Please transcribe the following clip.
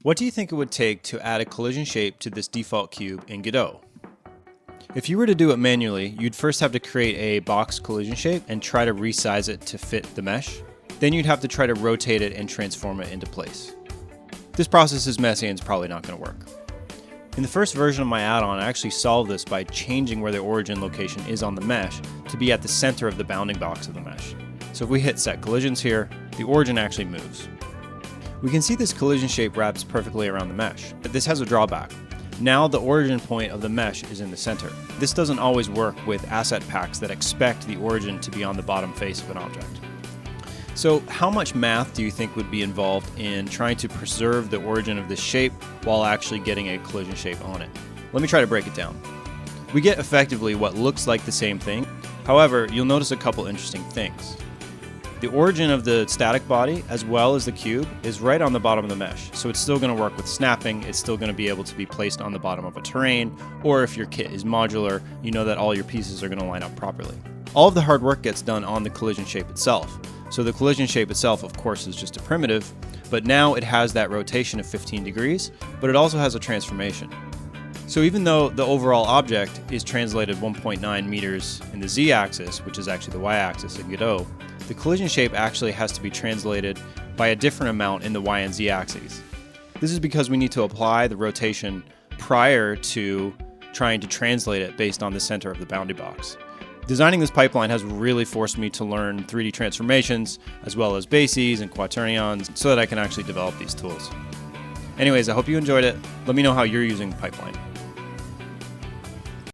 What do you think it would take to add a collision shape to this default cube in Godot? If you were to do it manually, you'd first have to create a box collision shape and try to resize it to fit the mesh. Then you'd have to try to rotate it and transform it into place. This process is messy and it's probably not going to work. In the first version of my add-on, I actually solved this by changing where the origin location is on the mesh to be at the center of the bounding box of the mesh. So if we hit set collisions here, the origin actually moves. We can see this collision shape wraps perfectly around the mesh, but this has a drawback. Now the origin point of the mesh is in the center. This doesn't always work with asset packs that expect the origin to be on the bottom face of an object. So how much math do you think would be involved in trying to preserve the origin of this shape while actually getting a collision shape on it? Let me try to break it down. We get effectively what looks like the same thing. However, you'll notice a couple interesting things. The origin of the static body, as well as the cube, is right on the bottom of the mesh, so it's still going to work with snapping. It's still going to be able to be placed on the bottom of a terrain, or if your kit is modular, you know that all your pieces are going to line up properly. All of the hard work gets done on the collision shape itself. So the collision shape itself, of course, is just a primitive, but now it has that rotation of 15 degrees, but it also has a transformation. So even though the overall object is translated 1.9 meters in the z-axis, which is actually the y-axis in Godot, the collision shape actually has to be translated by a different amount in the y and z axes. This is because we need to apply the rotation prior to trying to translate it based on the center of the bounding box. Designing this pipeline has really forced me to learn 3D transformations, as well as bases and quaternions, so that I can actually develop these tools. Anyways, I hope you enjoyed it. Let me know how you're using the pipeline.